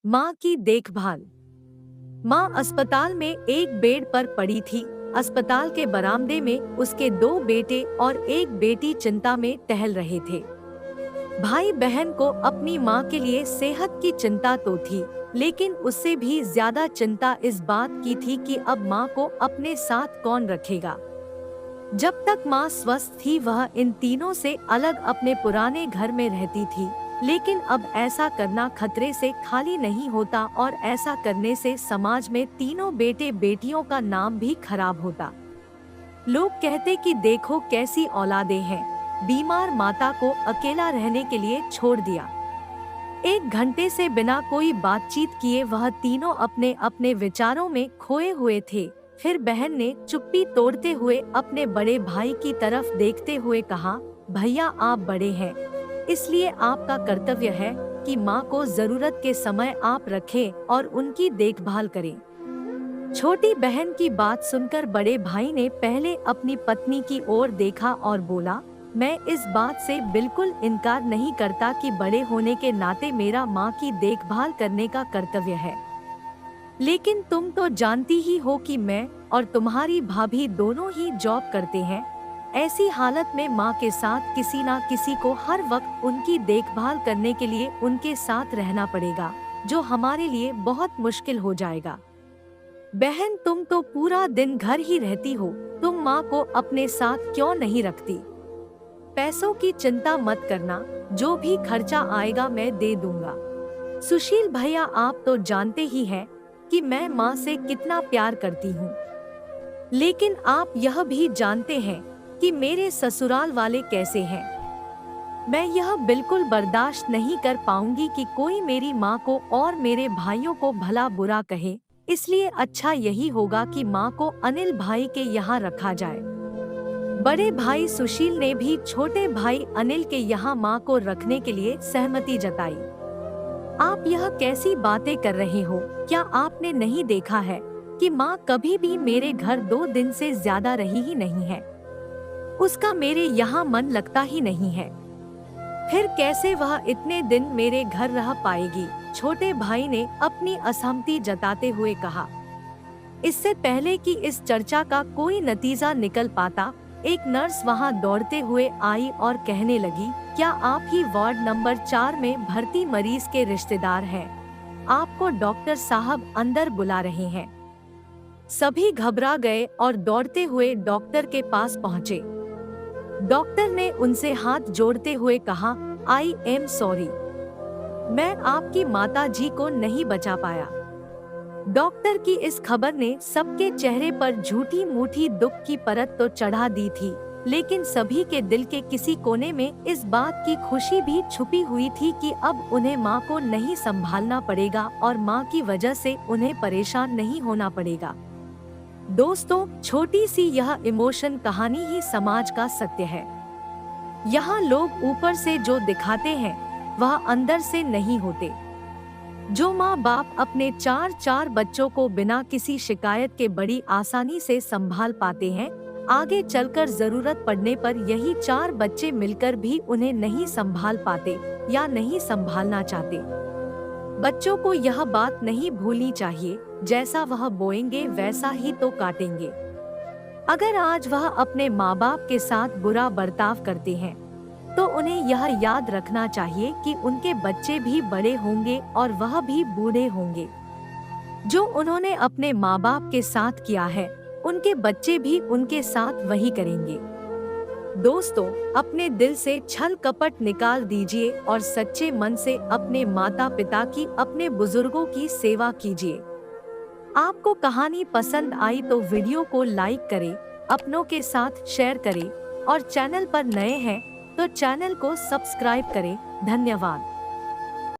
माँ की देखभाल। माँ अस्पताल में एक बेड पर पड़ी थी। अस्पताल के बरामदे में उसके 2 बेटे और एक बेटी चिंता में टहल रहे थे। भाई बहन को अपनी माँ के लिए सेहत की चिंता तो थी, लेकिन उससे भी ज्यादा चिंता इस बात की थी कि अब माँ को अपने साथ कौन रखेगा। जब तक माँ स्वस्थ थी वह इन तीनों से अलग अपने पुराने घर में रहती थी, लेकिन अब ऐसा करना खतरे से खाली नहीं होता और ऐसा करने से समाज में तीनों बेटे बेटियों का नाम भी खराब होता। लोग कहते कि देखो कैसी औलादें हैं, बीमार माता को अकेला रहने के लिए छोड़ दिया। 1 घंटे से बिना कोई बातचीत किए वह तीनों अपने अपने विचारों में खोए हुए थे। फिर बहन ने चुप्पी तोड़ते हुए अपने बड़े भाई की तरफ देखते हुए कहा, भैया आप बड़े हैं, इसलिए आपका कर्तव्य है कि माँ को जरूरत के समय आप रखें और उनकी देखभाल करें। छोटी बहन की बात सुनकर बड़े भाई ने पहले अपनी पत्नी की ओर देखा और बोला, मैं इस बात से बिल्कुल इनकार नहीं करता कि बड़े होने के नाते मेरा माँ की देखभाल करने का कर्तव्य है, लेकिन तुम तो जानती ही हो कि मैं और तुम्हारी भाभी दोनों ही जॉब करते हैं। ऐसी हालत में माँ के साथ किसी ना किसी को हर वक्त उनकी देखभाल करने के लिए उनके साथ रहना पड़ेगा, जो हमारे लिए बहुत मुश्किल हो जाएगा। बहन तुम तो पूरा दिन घर ही रहती हो, तुम माँ को अपने साथ क्यों नहीं रखती? पैसों की चिंता मत करना, जो भी खर्चा आएगा मैं दे दूंगा। सुशील भैया आप तो जानते ही हैं कि मैं माँ से कितना प्यार करती हूँ, लेकिन आप यह भी जानते हैं कि मेरे ससुराल वाले कैसे हैं। मैं यह बिल्कुल बर्दाश्त नहीं कर पाऊंगी कि कोई मेरी माँ को और मेरे भाइयों को भला बुरा कहे, इसलिए अच्छा यही होगा कि माँ को अनिल भाई के यहाँ रखा जाए। बड़े भाई सुशील ने भी छोटे भाई अनिल के यहाँ माँ को रखने के लिए सहमति जताई। आप यह कैसी बातें कर रहे हो? क्या आपने नहीं देखा है कि माँ कभी भी मेरे घर 2 दिन से ज्यादा रही ही नहीं है? उसका मेरे यहाँ मन लगता ही नहीं है, फिर कैसे वह इतने दिन मेरे घर रह पाएगी? छोटे भाई ने अपनी असहमति जताते हुए कहा। इससे पहले कि इस चर्चा का कोई नतीजा निकल पाता, एक नर्स वहां दौड़ते हुए आई और कहने लगी, क्या आप ही वार्ड नंबर 4 में भर्ती मरीज के रिश्तेदार हैं? आपको डॉक्टर साहब अंदर बुला रहे हैं। सभी घबरा गए और दौड़ते हुए डॉक्टर के पास पहुँचे। डॉक्टर ने उनसे हाथ जोड़ते हुए कहा, आई एम सॉरी, मैं आपकी माता जी को नहीं बचा पाया। डॉक्टर की इस खबर ने सबके चेहरे पर झूठी मूठी दुख की परत तो चढ़ा दी थी, लेकिन सभी के दिल के किसी कोने में इस बात की खुशी भी छुपी हुई थी कि अब उन्हें माँ को नहीं संभालना पड़ेगा और माँ की वजह से उन्हें परेशान नहीं होना पड़ेगा। दोस्तों, छोटी सी यह इमोशन कहानी ही समाज का सत्य है। यहाँ लोग ऊपर से जो दिखाते हैं वह अंदर से नहीं होते। जो माँ बाप अपने 4 बच्चों को बिना किसी शिकायत के बड़ी आसानी से संभाल पाते हैं, आगे चलकर जरूरत पड़ने पर यही 4 बच्चे मिलकर भी उन्हें नहीं संभाल पाते या नहीं संभालना चाहते। बच्चों को यह बात नहीं भूलनी चाहिए, जैसा वह बोएंगे वैसा ही तो काटेंगे। अगर आज वह अपने माँ बाप के साथ बुरा बर्ताव करते हैं, तो उन्हें यह याद रखना चाहिए कि उनके बच्चे भी बड़े होंगे और वह भी बूढ़े होंगे। जो उन्होंने अपने माँ बाप के साथ किया है, उनके बच्चे भी उनके साथ वही करेंगे। दोस्तों, अपने दिल से छल कपट निकाल दीजिए और सच्चे मन से अपने माता पिता की, अपने बुजुर्गों की सेवा कीजिए। आपको कहानी पसंद आई तो वीडियो को लाइक करें, अपनों के साथ शेयर करें और चैनल पर नए हैं तो चैनल को सब्सक्राइब करें। धन्यवाद।